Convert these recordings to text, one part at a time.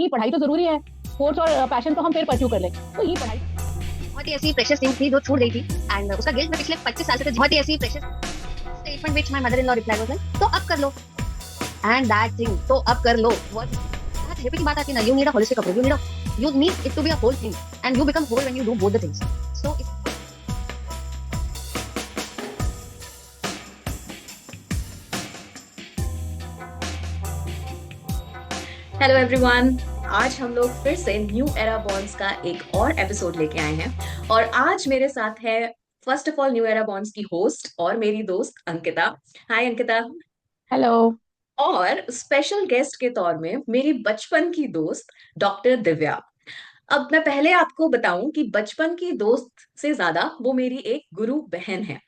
ये पढ़ाई तो जरूरी है, स्पोर्ट्स और पैशन तो हम फिर परस्यू कर लें। तो ये पढ़ाई बहुत ही ऐसी प्रेशियस थिंग थी जो छूट गई थी एंड उसका गिल्ट मैं पिछले 25 साल से बहुत ही ऐसी precious statement which my mother in law reply was like तो अब कर लो एंड दैट थिंग तो अब कर लो वाज थेरेपी की बात आती है ना, you need a holistic approach, you need it to be a whole thing and you become whole when you do both the things. So hello everyone. आज हम लोग फिर से न्यू एरा बॉन्ड्स का एक और एपिसोड लेके आए हैं और आज मेरे साथ है first of all new era bonds की होस्ट और मेरी दोस्त अंकिता। हाय अंकिता। हेलो। और स्पेशल गेस्ट के तौर में मेरी बचपन की दोस्त डॉक्टर दिव्या। अब मैं पहले आपको बताऊं कि बचपन की दोस्त से ज्यादा वो मेरी एक गुरु बहन है।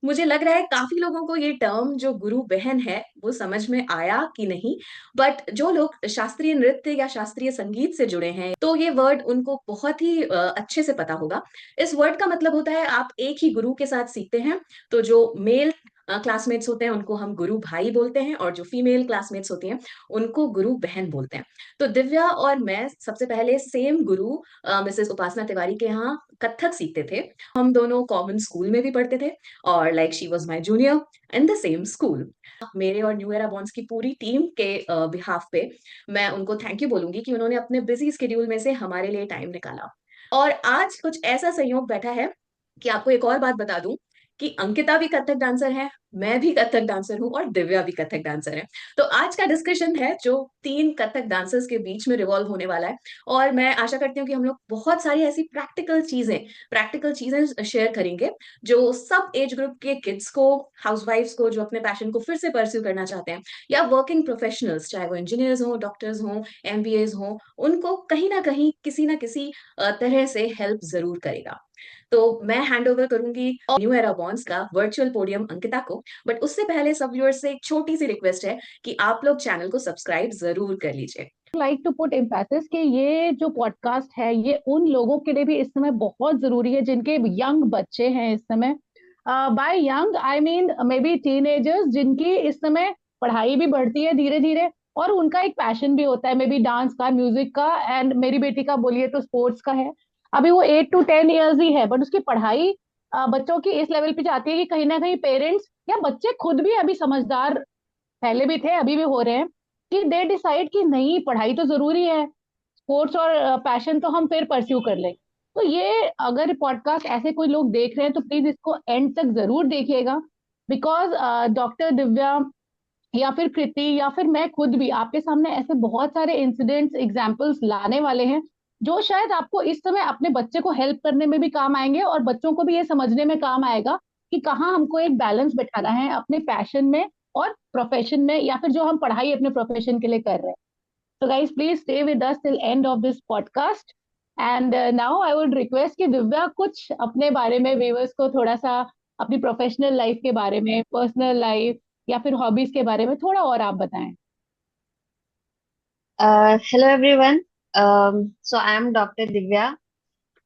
मुझे लग रहा है काफी लोगों को ये टर्म जो गुरु बहन है वो समझ में आया कि नहीं, बट जो लोग शास्त्रीय नृत्य या शास्त्रीय संगीत से जुड़े हैं तो ये वर्ड उनको बहुत ही अच्छे से पता होगा। इस वर्ड का मतलब होता है आप एक ही गुरु के साथ सीखते हैं। तो जो मेल क्लासमेट्स होते हैं उनको हम गुरु भाई बोलते हैं और जो फीमेल क्लासमेट्स होती हैं उनको गुरु बहन बोलते हैं। तो दिव्या और मैं सबसे पहले सेम गुरु मिसेस उपासना तिवारी के यहाँ कथक सीखते थे। हम दोनों कॉमन स्कूल में भी पढ़ते थे और like she was my junior in the same school. मेरे और न्यू एरा बॉन्ड्स की पूरी टीम के बिहाफ पे मैं उनको थैंक यू बोलूंगी कि उन्होंने अपने बिजी स्केड्यूल में से हमारे लिए टाइम निकाला। और आज कुछ ऐसा संयोग बैठा है कि आपको एक और बात बता दूं कि अंकिता भी कथक डांसर है, मैं भी कथक डांसर हूँ और दिव्या भी कथक डांसर है। तो आज का डिस्कशन है जो तीन कथक डांसर्स के बीच में रिवॉल्व होने वाला है। और मैं आशा करती हूँ कि हम लोग बहुत सारी ऐसी प्रैक्टिकल चीजें शेयर करेंगे जो सब एज ग्रुप के किड्स को, हाउसवाइफ्स को जो अपने पैशन को फिर से परस्यू करना चाहते हैं, या वर्किंग प्रोफेशनल्स चाहे वो इंजीनियर्स हों, डॉक्टर्स हों, एमबीएज हों, उनको कहीं ना कहीं किसी ना किसी तरह से हेल्प जरूर करेगा। तो मैं हैंड ओवर करूंगी न्यू एरा बॉन्ड्स का वर्चुअल पोडियम अंकिता को। बट उससे पहले सब व्यूअर्स से एक छोटी सी रिक्वेस्ट है कि आप लोग चैनल को सब्सक्राइब जरूर कर लीजिए। लाइक टू पुट एम्फेसिस कि ये जो पॉडकास्ट है ये उन लोगों के लिए भी इस समय बहुत जरूरी है जिनके यंग बच्चे हैं इस समय। By young I mean maybe teenagers जिनकी इस समय पढ़ाई भी बढ़ती है धीरे धीरे और उनका एक पैशन भी होता है मे बी डांस का, म्यूजिक का, एंड मेरी बेटी का बोलिए तो स्पोर्ट्स का है। अभी वो 8 to 10 years ही है बट उसकी पढ़ाई बच्चों की इस लेवल पे जाती है कि कहीं ना कहीं पेरेंट्स या बच्चे खुद भी अभी समझदार, पहले भी थे अभी भी हो रहे हैं, कि दे डिसाइड कि नहीं पढ़ाई तो जरूरी है, स्पोर्ट्स और पैशन तो हम फिर परस्यू कर लें। तो ये अगर पॉडकास्ट ऐसे कोई लोग देख रहे हैं तो प्लीज इसको एंड तक जरूर देखिएगा। बिकॉज डॉक्टर दिव्या या फिर कृति या फिर मैं खुद भी आपके सामने ऐसे बहुत सारे इंसिडेंट्स एग्जाम्पल्स लाने वाले हैं जो शायद आपको इस समय अपने बच्चे को हेल्प करने में भी काम आएंगे और बच्चों को भी ये समझने में काम आएगा कि कहाँ हमको एक बैलेंस बैठाना है अपने पैशन में और प्रोफेशन में, या फिर जो हम पढ़ाई अपने प्रोफेशन के लिए कर रहे हैं। तो guys please stay with us till end of this podcast. And now I would request कि दिव्या कुछ अपने बारे में व्यूअर्स को थोड़ा सा अपनी प्रोफेशनल लाइफ के बारे में, पर्सनल लाइफ या फिर हॉबीज के बारे में थोड़ा और आप बताएं। Hello everyone, so I am doctor Divya.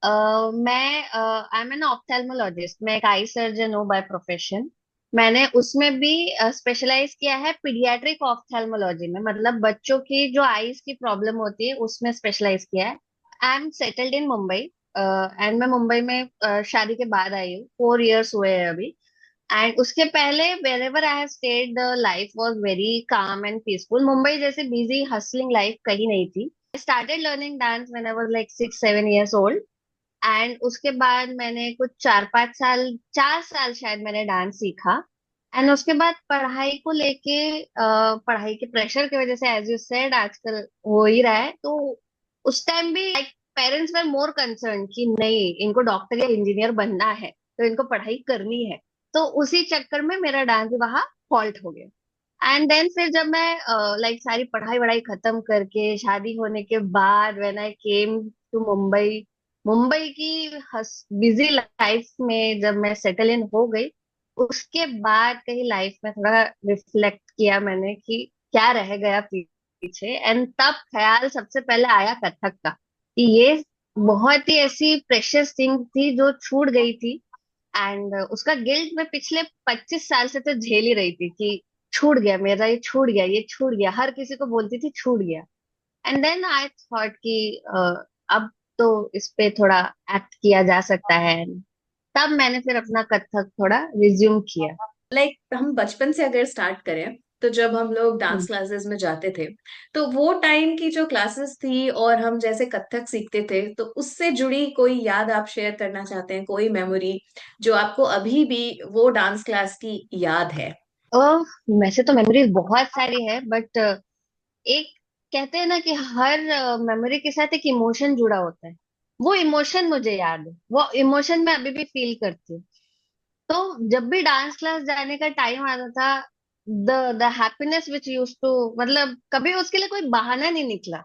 मैं आई एम एन ऑप्थेल्मोलॉजिस्ट, मैं एक आई सर्जन हूँ बाय प्रोफेशन। मैंने उसमें भी स्पेशलाइज किया है पीडियाट्रिक ऑप्थेल्मोलॉजी में, मतलब बच्चों की जो आईज की प्रॉब्लम होती है उसमें स्पेशलाइज किया है। I am settled in Mumbai and मैं मुंबई में शादी के बाद आई हूँ, 4 years हुए हैं अभी। एंड उसके पहले wherever I have stayed the life was very calm and peaceful। Mumbai जैसे बिजी हसलिंग लाइफ कहीं नहीं थी। I started learning dance when I was like 6 7 years old। And उसके बाद मैंने कुछ 4 5 साल, 4 साल शायद मैंने डांस सीखा। एंड उसके बाद पढ़ाई को लेके पढ़ाई के प्रेशर की वजह से एज यू सेड आजकल हो ही रहा है, तो उस टाइम भी like parents were more concern कि नहीं इनको डॉक्टर या इंजीनियर बनना है तो इनको पढ़ाई करनी है। तो उसी चक्कर में मेरा डांस वहाँ फॉल्ट हो गया। एंड देन फिर जब मैं लाइक सारी पढ़ाई वढ़ाई खत्म करके शादी होने के बाद when I came to Mumbai, Mumbai की बिजी लाइफ में जब मैं सेटल इन हो गई, उसके बाद कहीं लाइफ में थोड़ा रिफ्लेक्ट किया मैंने कि क्या रह गया पीछे। एंड तब ख्याल सबसे पहले आया कथक का कि ये बहुत ही ऐसी प्रेशियस थिंग थी जो छूट गई थी। एंड उसका गिल्ट मैं पिछले 25 साल से तो झेल ही रही थी कि छूट गया मेरा, ये छूट गया, ये छूट गया, हर किसी को बोलती थी छूट गया। एंड देन आई थॉट कि अब तो इस पे थोड़ा एक्ट किया जा सकता है। तब मैंने फिर अपना कथक थोड़ा रिज्यूम किया। लाइक हम बचपन से अगर स्टार्ट करें, तो जब हम लोग डांस हम्म। क्लासेस में जाते थे, तो वो टाइम की जो क्लासेस थी और हम जैसे कथक सीखते थे, तो उससे जुड़ी कोई याद आप शेयर करना चाहते हैं, कोई मेमोरी जो आपको अभी भी वो डांस क्लास की याद है? ओह, वैसे तो मेमोरीज बहुत सारी है, बट एक कहते हैं ना कि हर मेमोरी के साथ एक इमोशन जुड़ा होता है। वो इमोशन मुझे याद है, वो इमोशन मैं अभी भी फील करती हूँ। तो जब भी डांस क्लास जाने का टाइम आता था, the happiness which use to, मतलब कभी उसके लिए कोई बहाना नहीं निकला।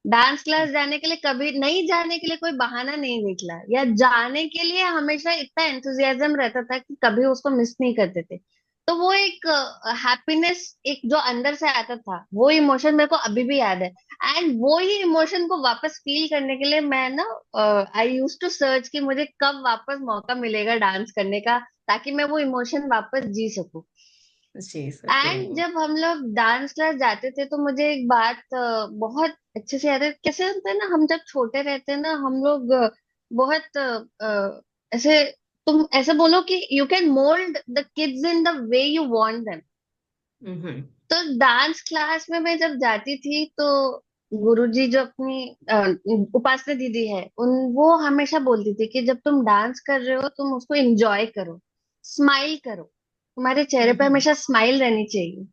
डांस क्लास जाने के लिए कभी नहीं, जाने के लिए कोई बहाना नहीं निकला, या जाने के लिए हमेशा इतना एंथुजियाज्म रहता था कि कभी उसको मिस नहीं करते थे। तो वो एक हैप्पीनेस, एक जो अंदर से आता था, वो इमोशन मेरे को अभी भी याद है। एंड वो ही इमोशन को वापस फील करने के लिए मैं ना, आई यूज टू सर्च कि मुझे कब वापस मौका मिलेगा डांस करने का, ताकि मैं वो इमोशन वापस जी सकूं। जी सकते एंड हैं। जब हम लोग डांस क्लास जाते थे, तो मुझे एक बात बहुत अच्छे से याद है। कैसे होता है ना, हम जब छोटे रहते हैं ना, हम लोग बहुत ऐसे, तुम ऐसे बोलो कि you can mould the kids in the way you want them. Hmm. तो डांस क्लास में मैं जब जाती थी, तो गुरुजी जो अपनी उपासना दीदी है, उन वो हमेशा बोलती थी कि जब तुम डांस कर रहे हो, तुम उसको एंजॉय करो, स्माइल करो, तुम्हारे चेहरे पे हम्म। हमेशा स्माइल रहनी चाहिए।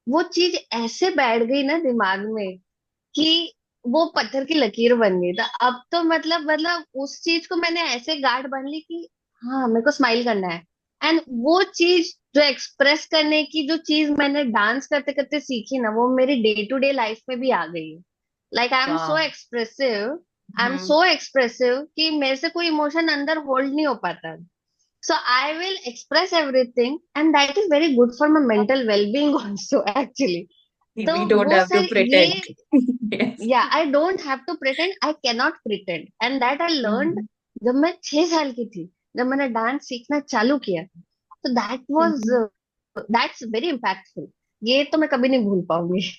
वो चीज ऐसे बैठ गई ना दिमाग में कि वो पत्थर की लकीर बन गई। था अब तो मतलब उस चीज को मैंने ऐसे गांठ बांध ली कि हाँ, मेरे को स्माइल करना है। एंड वो चीज जो एक्सप्रेस करने की जो चीज मैंने डांस करते करते सीखी ना, वो मेरी डे टू डे लाइफ में भी आ गई है। लाइक वाह। I am hmm. So expressive कि मेरे से कोई इमोशन अंदर होल्ड नहीं हो पाता। So I will express everything, and that is very good for my mental well-being also, actually. तो वी डोंट वो हैव टू सर ये, प्रिटेंड। यस। या I don't have to pretend, I cannot pretend, and that I learned जब मैं 6 साल की थी, जब मैंने डांस सीखना चालू किया। तो दैट्स वेरी इम्पैक्टफुल। ये तो मैं कभी नहीं भूल पाऊंगी।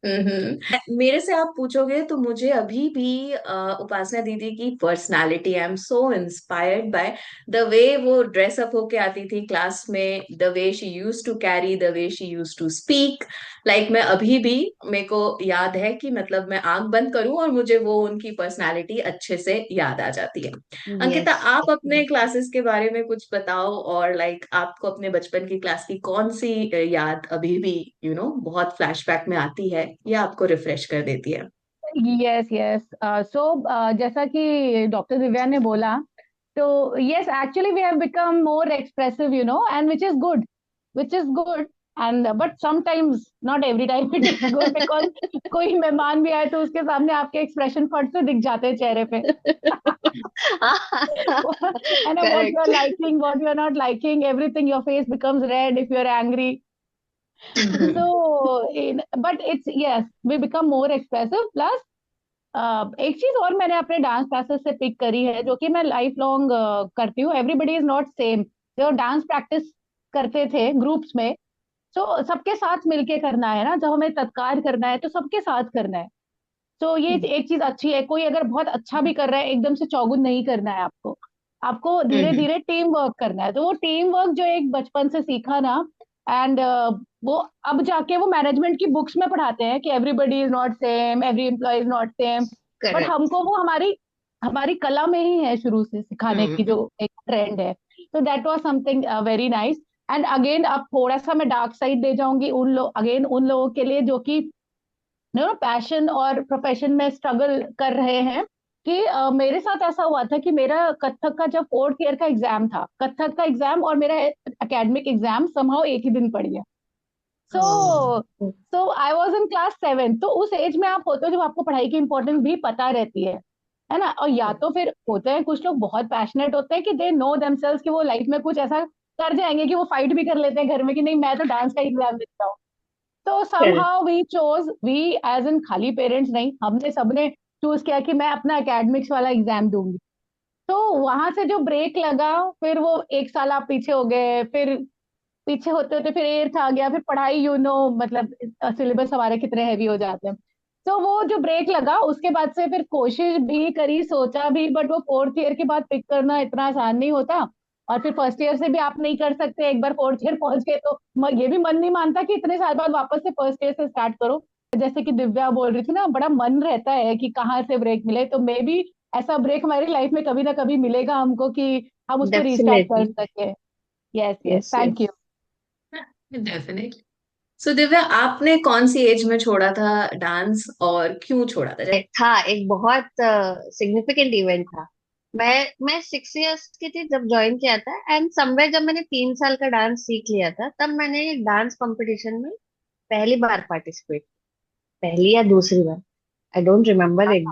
मेरे से आप पूछोगे तो मुझे अभी भी उपासना दीदी की personality, I am so inspired by the way वो ड्रेस अप होके आती थी क्लास में, the way she use to carry, the way she use to speak. Like मैं अभी भी, मेरे को याद है कि मतलब मैं आंख बंद करूं और मुझे वो उनकी पर्सनालिटी अच्छे से याद आ जाती है। अंकिता, यस। आप अपने क्लासेस के बारे में कुछ बताओ, और लाइक आपको अपने बचपन की क्लास की कौन सी याद अभी भी बहुत फ्लैशबैक में आती है या आपको रिफ्रेश कर देती है? Yes yes. सो जैसा कि डॉक्टर दिव्या ने बोला, तो yes, actually we have become more expressive, and which is good. And but sometimes, not every time it is good, because कोई मेहमान भी आए तो उसके सामने आपके एक्सप्रेशन फट से दिख जाते हैं चेहरे पे। And what you are correct. liking, what you are not liking, everything, your face becomes red if you are angry. Hmm. But it's, yes, we become more expressive. Plus, एक चीज और मैंने अपने डांस क्लासेस से pick करी है, जो कि मैं लाइफ लॉन्ग करती हूँ। Everybody is not same. जो डांस प्रैक्टिस करते थे ग्रुप्स में, तो सबके साथ मिलके करना है ना, जब हमें तत्कार करना है तो सबके साथ करना है। तो ये एक चीज अच्छी है, कोई अगर बहुत अच्छा भी कर रहा है, एकदम से चौगुन नहीं करना है आपको। आपको धीरे हम्म। धीरे टीम वर्क करना है। तो वो टीम वर्क जो एक बचपन से सीखा ना, एंड वो अब जाके वो मैनेजमेंट की बुक्स में पढ़ाते हैं कि everybody is not same, every employee is not same. But correct. हमको वो हमारी हमारी कला में ही है, शुरू से सिखाने की हम्म। जो एक ट्रेंड है। तो that was something very nice. And again, अब थोड़ा सा मैं डार्क साइड दे जाऊंगी उन लोगों के लिए जो कि पैशन और प्रोफेशन में स्ट्रगल कर रहे हैं। कि मेरे साथ ऐसा हुआ था कि मेरा कथक का जब फोर्थ ईयर का एग्जाम था, कथक का एग्जाम और मेरा एकेडमिक एग्जाम समहाउ एक ही दिन पड़ गया। सो सो आई वॉज इन क्लास 7। तो उस एज में आप होते हो जब आपको पढ़ाई की इंपॉर्टेंस भी पता रहती है ना। और या तो फिर होते हैं कुछ लोग बहुत पैशनेट होते हैं कि दे नो देमसेल्स कि वो लाइफ में कुछ ऐसा कर जाएंगे कि वो फाइट भी कर लेते हैं घर में कि नहीं, मैं तो डांस का एग्जाम देता हूँ। तो correct. somehow we as in खाली पेरेंट्स नहीं, हमने सबने चूज किया कि मैं अपना एकेडमिक्स वाला एग्जाम दूंगी। तो वहां से जो ब्रेक लगा, फिर वो एक साल आप पीछे हो गए, फिर पीछे होते होते फिर 8th आ गया, फिर पढ़ाई मतलब सिलेबस हमारे कितने हैवी हो जाते हैं। तो वो जो ब्रेक लगा उसके बाद से फिर कोशिश भी करी, सोचा भी, बट वो फोर्थ ईयर के बाद पिक करना इतना आसान नहीं होता। और फिर फर्स्ट ईयर से भी आप नहीं कर सकते, एक बार फोर्थ ईयर पहुंच गए तो ये भी मन नहीं मानता कि इतने साल बाद वापस से फर्स्ट ईयर से स्टार्ट करो। जैसे कि दिव्या बोल रही थी ना, बड़ा मन रहता है कि कहाँ से ब्रेक मिले, तो मे भी ऐसा ब्रेक हमारी लाइफ में कभी ना कभी मिलेगा हमको कि हम उसको रीस्टार्ट कर डेफिनेटली। सके। Yes yes, yes thank yes. You. Definitely. So Divya, आपने कौन सी एज में छोड़ा था डांस और क्यों छोड़ा था? था एक बहुत सिग्निफिकेंट इवेंट था। मैं 6 इयर्स की थी जब ज्वाइन किया था, एंड समवेयर जब मैंने 3 साल का डांस सीख लिया था तब मैंने डांस कंपटीशन में पहली बार पार्टिसिपेट, पहली या दूसरी बार, आई डोंट रिमेम्बर इट।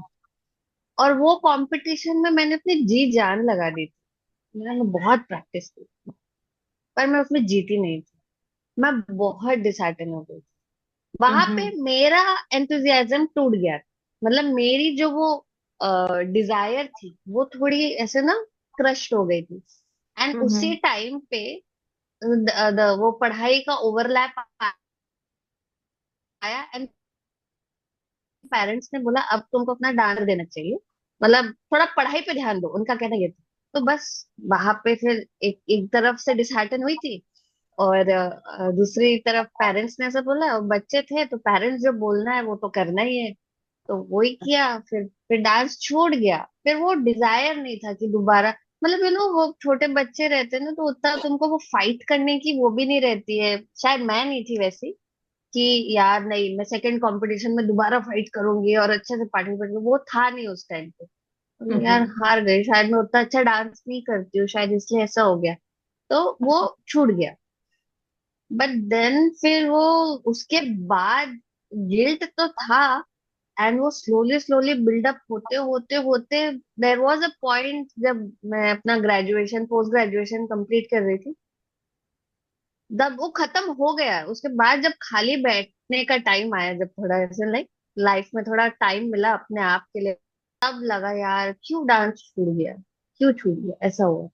और वो कंपटीशन में मैंने अपनी जी जान लगा दी थी। मैंने बहुत प्रैक्टिस की, पर मैं उसमें जीती नहीं थी। मैं बहुत डिसहार्टन हो गई। वहां पे हम्म। मेरा एंथुजियाज्म टूट गया। मतलब मेरी जो वो डिजायर थी वो थोड़ी ऐसे ना क्रश्ड हो गई थी। एंड उसी हम्म। टाइम पे वो पढ़ाई का ओवरलैप आया, एंड पेरेंट्स ने बोला अब तुमको अपना डांस देना चाहिए, मतलब थोड़ा पढ़ाई पे ध्यान दो, उनका कहना ये था। तो बस वहां पे फिर एक एक तरफ से डिसहार्टन हुई थी, और दूसरी तरफ पेरेंट्स ने ऐसा बोला, और बच्चे थे तो पेरेंट्स जो बोलना है वो तो करना ही है। तो वही किया। फिर डांस छूट गया। फिर वो डिजायर नहीं था कि दोबारा, मतलब वो छोटे बच्चे रहते हैं ना, तो उतना तुमको वो फाइट करने की वो भी नहीं रहती है। शायद मैं नहीं थी वैसी कि यार नहीं मैं सेकंड कंपटीशन में दोबारा फाइट करूंगी और अच्छे से पार्टिसिपेट करूंगी, वो था नहीं उस टाइम पे। तो यार हम्म। हार गई, शायद मैं उतना अच्छा डांस नहीं करती हूँ, शायद इसलिए ऐसा हो गया। तो वो छूट गया। बट देन फिर वो उसके बाद गिल्ट तो था। एंड वो स्लोली स्लोली बिल्डअप होते होते होते देर वॉज अ पॉइंट जब मैं अपना ग्रेजुएशन पोस्ट ग्रेजुएशन कंप्लीट कर रही थी, जब वो खत्म हो गया। उसके बाद जब खाली बैठने का टाइम आया, जब थोड़ा ऐसे लाइक लाइफ में थोड़ा टाइम मिला अपने आप के लिए, तब लगा यार क्यों डांस छूट गया, क्यों छूट गया, ऐसा हुआ।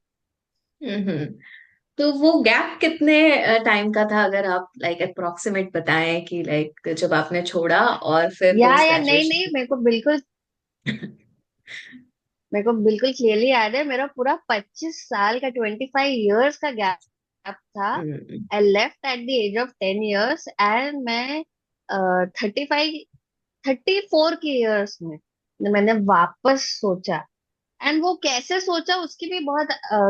हम्म। तो वो गैप कितने टाइम का था, अगर आप लाइक अप्रोक्सीमेट बताएं कि लाइक जब आपने छोड़ा और फिर पोस्ट या नहीं नहीं, ग्रेजुएशन? मेरे को बिल्कुल क्लियरली याद है। मेरा पूरा 25 साल का 25 इयर्स का गैप था। Hmm. I left at the age of 10 years, and मैं 35 34 के इयर्स में मैंने वापस सोचा। एंड वो कैसे सोचा उसकी भी बहुत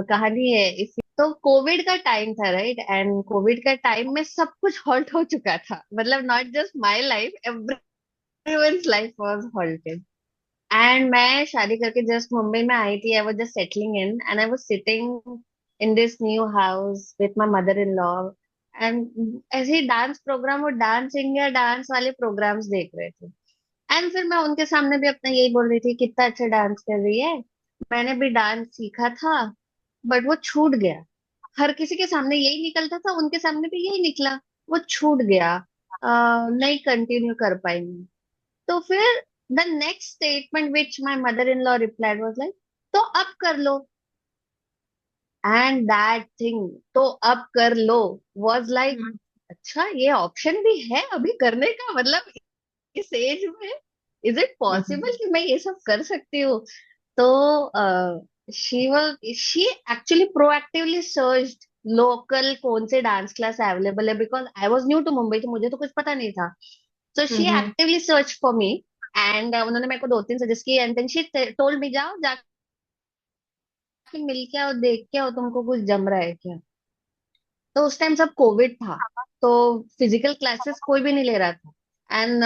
कहानी है। इस तो कोविड का टाइम था, राइट? एंड कोविड का टाइम में सब कुछ हॉल्ट हो चुका था, मतलब not just my life, everyone's life was halted. And मैं शादी करके जस्ट मुंबई में आई थी। I was just settling in, and I was sitting in this new house with my mother in law. And ऐसे ही डांस प्रोग्राम और dance India dance वाले programmes देख रहे थे। एंड फिर मैं उनके सामने भी अपना यही बोल रही थी, कितना अच्छा डांस कर रही है, मैंने भी डांस सीखा था। बट वो छूट गया। हर किसी के सामने यही निकलता था, उनके सामने भी यही निकला। वो छूट गया। नहीं कंटिन्यू कर पाई मैं। तो फिर the next statement which my mother in law replied was like, तो अब कर लो। एंड दैट थिंग, तो अब कर लो, वाज लाइक, हम्म। अच्छा ये ऑप्शन भी है अभी करने का, मतलब इस एज में इज इट पॉसिबल हम्म। कि मैं ये सब कर सकती हूँ? तो she actually proactively searched local कौन से डांस क्लास अवेलेबल है, because I was new to Mumbai, तो मुझे तो कुछ पता नहीं था। So she hmm. Actively search for me. And उन्होंने मेरे को दो तीन सजेस्ट किए, and then she told me जाओ जाके मिल के आओ, देख के आओ तुमको कुछ जम रहा है क्या। तो उस टाइम सब कोविड था, तो फिजिकल क्लासेस कोई भी नहीं ले रहा था। एंड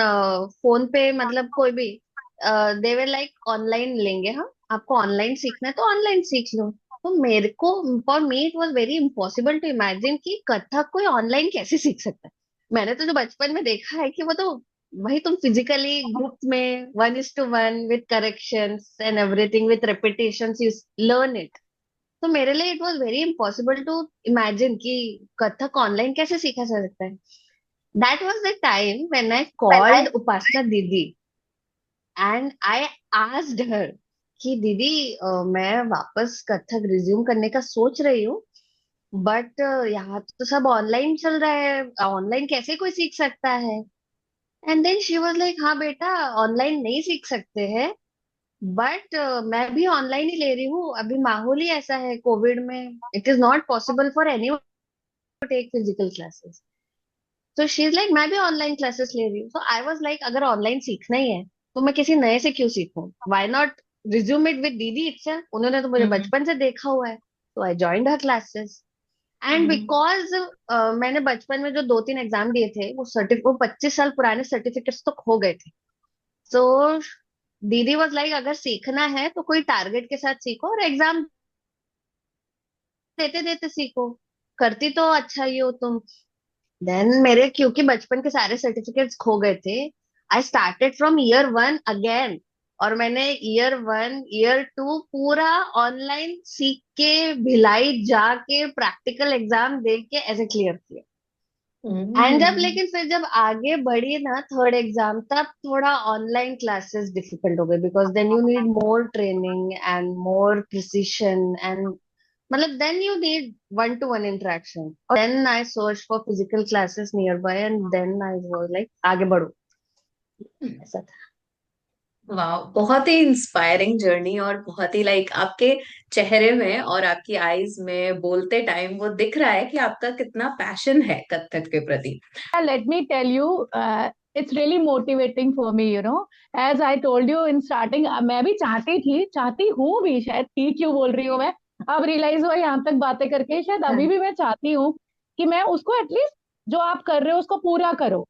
फोन पे मतलब कोई भी, दे वर लाइक ऑनलाइन लेंगे हम, आपको ऑनलाइन सीखना है तो ऑनलाइन सीख लो। तो मेरे को, for me it was very impossible to imagine कि कथक कोई ऑनलाइन कैसे सीख सकता है। मैंने तो जो बचपन में देखा है कि वो तो वही तुम फिजिकली ग्रुप में 1:1 with corrections and everything with repetitions you learn it. तो मेरे लिए it was very impossible to imagine कि कथक ऑनलाइन कैसे सीखा जा सकता है। That was the time when I called Upasana दीदी, एंड आई आस्क्ड हर कि दीदी, मैं वापस कथक रिज्यूम करने का सोच रही हूँ, बट यहाँ तो सब ऑनलाइन चल रहा है, ऑनलाइन कैसे कोई सीख सकता है? And then she was like, हाँ बेटा ऑनलाइन नहीं सीख सकते हैं, बट मैं भी ऑनलाइन ही ले रही हूँ, अभी माहौल ही ऐसा है कोविड में, it is not possible for any to take physical classes. तो शी इज लाइक, मैं भी ऑनलाइन क्लासेस ले रही हूँ। सो आई वाज लाइक, अगर ऑनलाइन सीखना ही है तो मैं किसी नए से क्यों सीखूं, why not resume it with दीदी इटसेल्फ, उन्होंने तो मुझे हम्म बचपन से देखा हुआ है। तो I joined her classes. And hmm because मैंने बचपन में जो 2-3 एग्जाम दिए थे, वो 25 साल पुराने सर्टिफिकेट्स तो खो गए थे। सो दीदी वाज लाइक, अगर सीखना है तो कोई टारगेट के साथ सीखो और एग्जाम देते देते सीखो, करती तो अच्छा ही हो तुम। देन मेरे क्योंकि बचपन के सारे सर्टिफिकेट्स खो गए थे, I started from year 1 again. और मैंने ईयर 1 ईयर 2 पूरा ऑनलाइन सीख के, भिलाई जाके प्रैक्टिकल एग्जाम दे के ऐसे क्लियर किया। एंड जब हम्म लेकिन फिर जब आगे बढ़ी ना थर्ड एग्जाम, तब थोड़ा ऑनलाइन क्लासेस डिफिकल्ट हो गए, because then you need more training and more precision and, मतलब then you need one-to-one interaction. Then I searched for physical classes nearby and then I was like, आगे बढ़ो, ऐसा था। वाह, बहुत ही इंस्पायरिंग जर्नी, और बहुत ही लाइक आपके चेहरे में और आपकी आईज में बोलते टाइम वो दिख रहा है कि आपका कितना पैशन है कथक के प्रति। Let me tell you, it's really motivating for me, you know. As I told you in starting, मैं भी चाहती हूँ भी, शायद थी क्यों बोल रही हूँ मैं, अब रियलाइज हुआ यहाँ तक बातें करके, शायद अभी हाँ, भी मैं चाहती हूँ कि मैं उसको एटलीस्ट जो आप कर रहे हो उसको पूरा करो,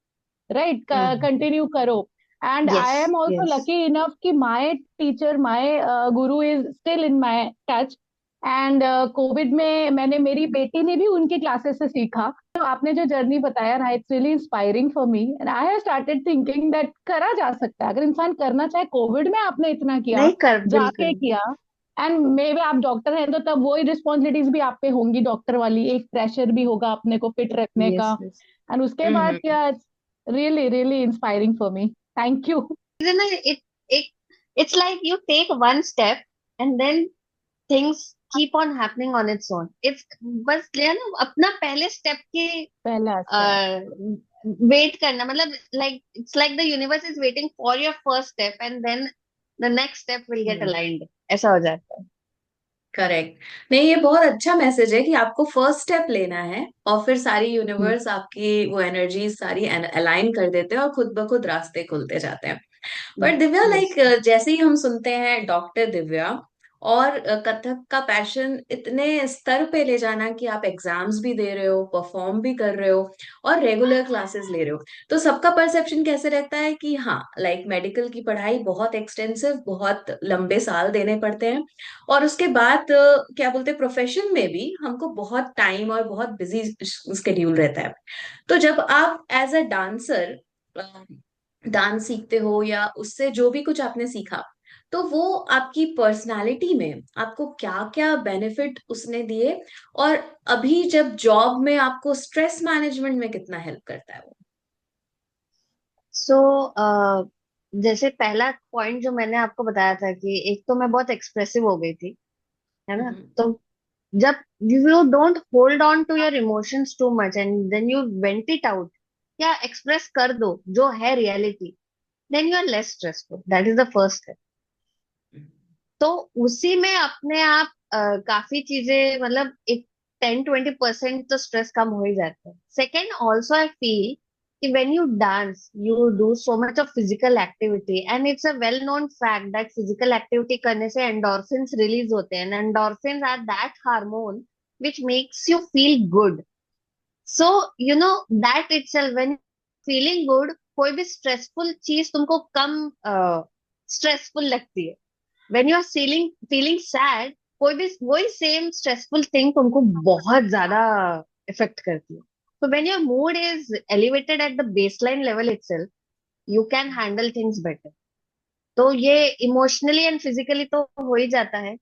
राइट, हाँ, कंटिन्यू करो। And yes, I am also yes, lucky enough कि my teacher, my Guru is still in my touch. And Covid में मैंने, मेरी बेटी ने भी उनकी क्लासेस से सीखा। तो आपने जो जर्नी बताया ना, it's really inspiring for me and I have started thinking that करा जा सकता है अगर इंसान करना चाहे। कोविड में आपने इतना किया, नहीं कर, जाके बिल्कुल, किया, एंड मे बी आप डॉक्टर हैं तो तब वही रिस्पॉन्सिबिलिटीज भी आप पे होंगी डॉक्टर वाली, एक प्रेशर भी होगा अपने को फिट रखने यस, का। यस। एंड उसके बाद क्या, really really inspiring for me. Thank you. it it it's like you take one step and then things keep on happening on its own. It's बस ये ना अपना पहले स्टेप के पहला स्टेप। वेट करना, मतलब like it's like the universe is waiting for your first step and then the next step will get aligned, ऐसा हो जाता है। करेक्ट। नहीं, ये बहुत अच्छा मैसेज है कि आपको फर्स्ट स्टेप लेना है और फिर सारी हम्म, यूनिवर्स आपकी वो एनर्जी सारी अलाइन कर देते हैं और खुद ब खुद रास्ते खुलते जाते हैं। पर दिव्या, यस। लाइक जैसे ही हम सुनते हैं डॉक्टर दिव्या, और कथक का पैशन इतने स्तर पे ले जाना कि आप एग्जाम्स भी दे रहे हो, परफॉर्म भी कर रहे हो और रेगुलर क्लासेस ले रहे हो, तो सबका परसेप्शन कैसे रहता है कि हाँ, लाइक मेडिकल की पढ़ाई बहुत एक्सटेंसिव, बहुत लंबे साल देने पड़ते हैं, और उसके बाद क्या बोलते हैं, प्रोफेशन में भी हमको बहुत टाइम और बहुत बिजी स्केड्यूल रहता है। तो जब आप एज अ डांसर डांस सीखते हो या उससे जो भी कुछ आपने सीखा, तो वो आपकी पर्सनालिटी में आपको क्या क्या बेनिफिट उसने दिए, और अभी जब जॉब में आपको स्ट्रेस मैनेजमेंट में कितना हेल्प करता है वो। सो जैसे पहला पॉइंट जो मैंने आपको बताया था कि एक तो मैं बहुत एक्सप्रेसिव हो गई थी, है ना। हम्म तो जब you don't hold on to your emotions too much and then you vent it out, या एक्सप्रेस कर दो जो है reality, then you are less stressful, that is the first step. तो उसी में अपने आप काफी चीजें, मतलब एक 10-20% तो स्ट्रेस कम हो ही जाता है। सेकेंड, ऑल्सो आई फील कि when you dance you do so much of physical activity and it's a well known fact that physical activity करने से एंडोर्फिन्स रिलीज होते हैं, and endorphins are that hormone which makes you feel good. So you know that itself, when feeling good, कोई भी stressful चीज तुमको कम stressful लगती है। When you are feeling sad, कोई भी वही सेम स्ट्रेसफुल थिंग तुमको बहुत ज्यादा इफेक्ट करती है। तो when your mood is elevated at the baseline level itself, you can handle things better. तो ये इमोशनली एंड फिजिकली तो हो ही जाता है।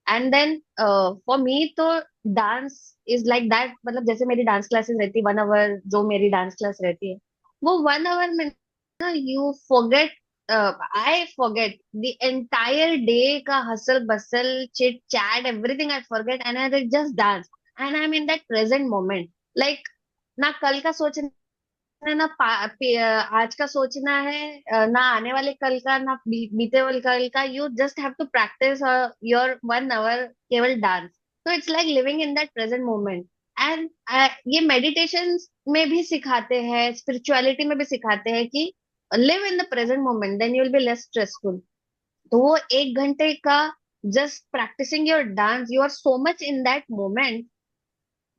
एंड देन फॉर मी तो डांस इज लाइक दैट, मतलब जैसे मेरी डांस क्लासेस रहती है 1 आवर, जो मेरी डांस क्लास रहती है, वो 1 आवर में ना you forget, I forget the entire day का hustle bustle chit chat everything, I forget and I just dance and I am in that present moment. Like ना कल का सोचना है ना आज का सोचना है, ना आने वाले कल का, ना बीते वाले कल का। You just have to practice your 1 hour केवल डांस। तो it's like living in that present moment. And ये मेडिटेशन में भी सिखाते हैं, स्पिरिचुअलिटी में भी सिखाते हैं कि live in the present moment, then you will be less stressful. तो वो 1 घंटे का just practicing your dance, you are so much in that moment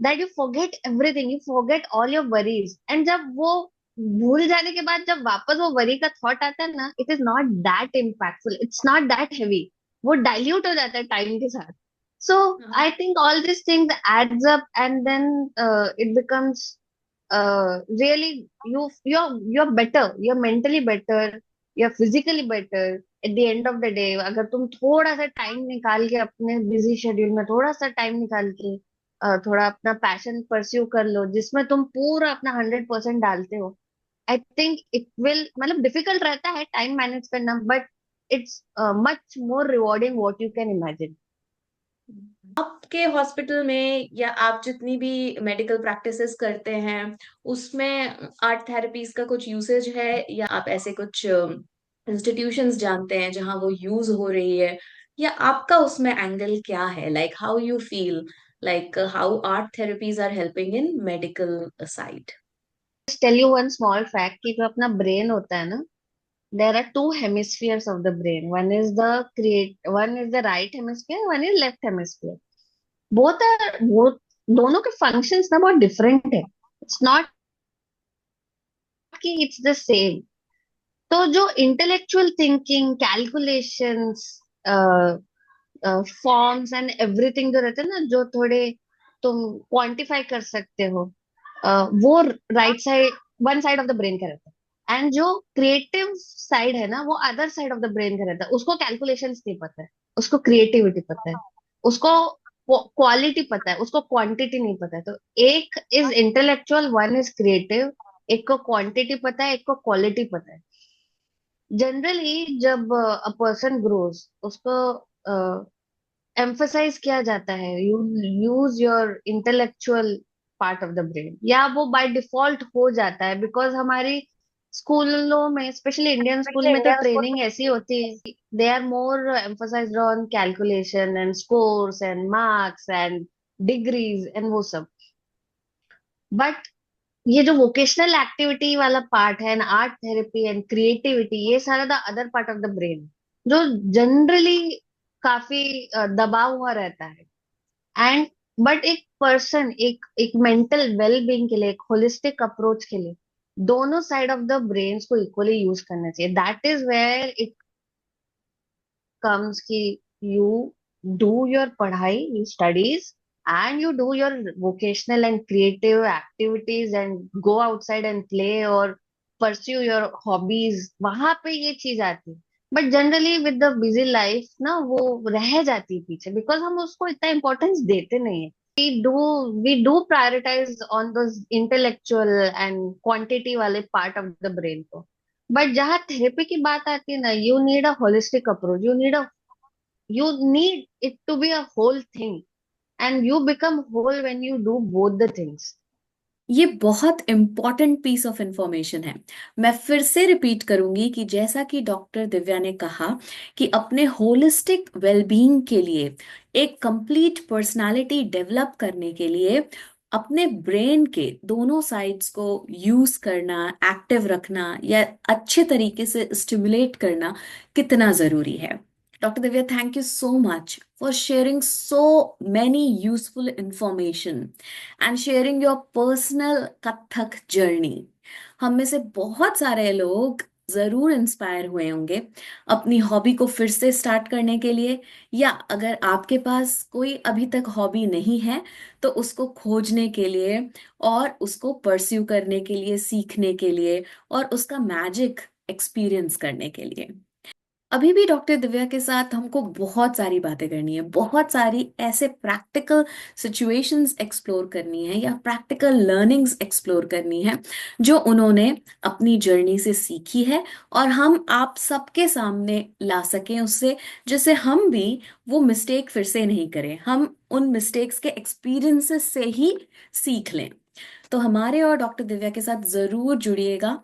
that you forget everything, you forget all your worries। and जब वो भूल जाने के बाद जब वापस वो वरी का थॉट आता है ना, it is not that impactful, it's not that heavy. वो डाइल्यूट हो जाता है टाइम के साथ। So I think all this things adds up and then it becomes really, you're better, you're mentally better, you're physically better at the end of the day। अगर तुम थोड़ा सा टाइम निकाल के अपने बिजी शेड्यूल में थोड़ा सा टाइम निकाल के थोड़ा अपना पैशन परस्यू कर लो, जिसमें तुम पूरा अपना 100% डालते हो, आई थिंक इट विल, मतलब डिफिकल्ट रहता है टाइम मैनेज करना, but it's much more rewarding what you can imagine. आपके हॉस्पिटल में या आप जितनी भी मेडिकल प्रैक्टिसेस करते हैं उसमें आर्ट थेरेपीज का कुछ यूसेज है, या आप ऐसे कुछ इंस्टीट्यूशंस जानते हैं जहां वो यूज हो रही है, या आपका उसमें एंगल क्या है? Like how you feel, like how art therapies are helping in medical side? Tell you one small fact कि जो अपना ब्रेन होता है ना, there are two hemispheres of the brain, one is the right hemisphere, one is left hemisphere। both दोनों के functions ना बहुत different है। it's not कि it's the same। तो जो intellectual thinking, calculations, forms and everything जो रहते हैं ना, जो थोड़े तुम क्वांटिफाई कर सकते हो, वो right side, one side of the brain का रहता है। एंड जो क्रिएटिव साइड है ना, वो other side of the brain का रहता है। उसको कैलकुलेशंस नहीं पता है, उसको क्रिएटिविटी पता है, उसको क्वालिटी पता है, उसको क्वांटिटी नहीं पता है। तो एक is intellectual, one is creative. एक को क्वांटिटी पता है, एक को क्वालिटी पता है। जनरली जब अ पर्सन ग्रोज, उसको एम्फसाइज किया जाता है, you use your intellectual part of the brain, या वो बाय डिफॉल्ट हो जाता है, बिकॉज हमारी स्कूलों में, स्पेशली इंडियन स्कूल में, तो ट्रेनिंग ऐसी होती है, they are more emphasised on calculation and scores and marks and degrees and वो सब। बट ये जो वोकेशनल एक्टिविटी वाला पार्ट है, and art therapy and creativity, ये सारा the other part of the brain, जो जनरली काफी दबा हुआ रहता है। एंड बट एक पर्सन, एक एक मेंटल वेल बीइंग के लिए, एक होलिस्टिक अप्रोच के लिए, दोनों साइड ऑफ द ब्रेन को इक्वली यूज करना चाहिए। That is where it comes कि यू डू योर पढ़ाई, you studies, and you do your vocational and creative activities and go outside and play or pursue your hobbies। वहां पे ये चीज आती है। But generally with the busy life ना, वो रह जाती है पीछे, बिकॉज हम उसको इतना इम्पोर्टेंस देते नहीं है। We do prioritize on those intellectual and quantity वाले पार्ट ऑफ द ब्रेन को। बट जहाँ थेरेपी की बात आती है ना, you need a holistic approach, you need it to be a whole thing, and you become whole when you do both the things। ये बहुत इम्पॉर्टेंट पीस ऑफ इंफॉर्मेशन है। मैं फिर से रिपीट करूंगी कि जैसा कि डॉक्टर दिव्या ने कहा कि अपने होलिस्टिक वेलबींग के लिए, एक कंप्लीट पर्सनालिटी डेवलप करने के लिए, अपने ब्रेन के दोनों साइड्स को यूज करना, एक्टिव रखना या अच्छे तरीके से स्टिमुलेट करना कितना जरूरी है। Dr. Divya, thank you so much for sharing so many useful information and sharing your personal Kathak journey. हम में से बहुत सारे लोग जरूर इंस्पायर हुए होंगे अपनी हॉबी को फिर से स्टार्ट करने के लिए, या अगर आपके पास कोई अभी तक हॉबी नहीं है तो उसको खोजने के लिए और उसको परस्यू करने के लिए, सीखने के लिए और उसका मैजिक एक्सपीरियंस करने के लिए। अभी भी डॉक्टर दिव्या के साथ हमको बहुत सारी बातें करनी है, बहुत सारी ऐसे प्रैक्टिकल सिचुएशंस एक्सप्लोर करनी है या प्रैक्टिकल लर्निंग्स एक्सप्लोर करनी है जो उन्होंने अपनी जर्नी से सीखी है, और हम आप सबके सामने ला सकें उससे, जिससे हम भी वो मिस्टेक फिर से नहीं करें, हम उन मिस्टेक्स के एक्सपीरियंसेस से ही सीख लें। तो हमारे और डॉक्टर दिव्या के साथ जरूर जुड़िएगा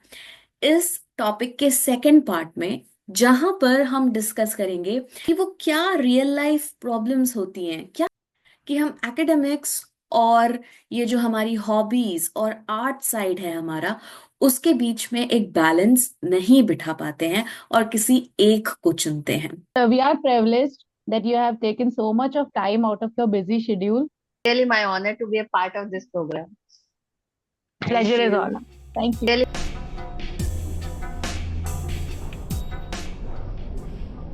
इस टॉपिक के सेकंड पार्ट में, जहां पर हम डिस्कस करेंगे कि वो क्या रियल लाइफ प्रॉब्लम्स होती हैं, क्या कि हम एकेडमिक्स और ये जो हमारी हॉबीज और आर्ट साइड है हमारा, उसके बीच में एक बैलेंस नहीं बिठा पाते हैं और किसी एक को चुनते हैं। We are privileged that you have taken so much of time out of your busy schedule. Really my honor to be a part of this program. Thank Pleasure is you. all. Thank you. Really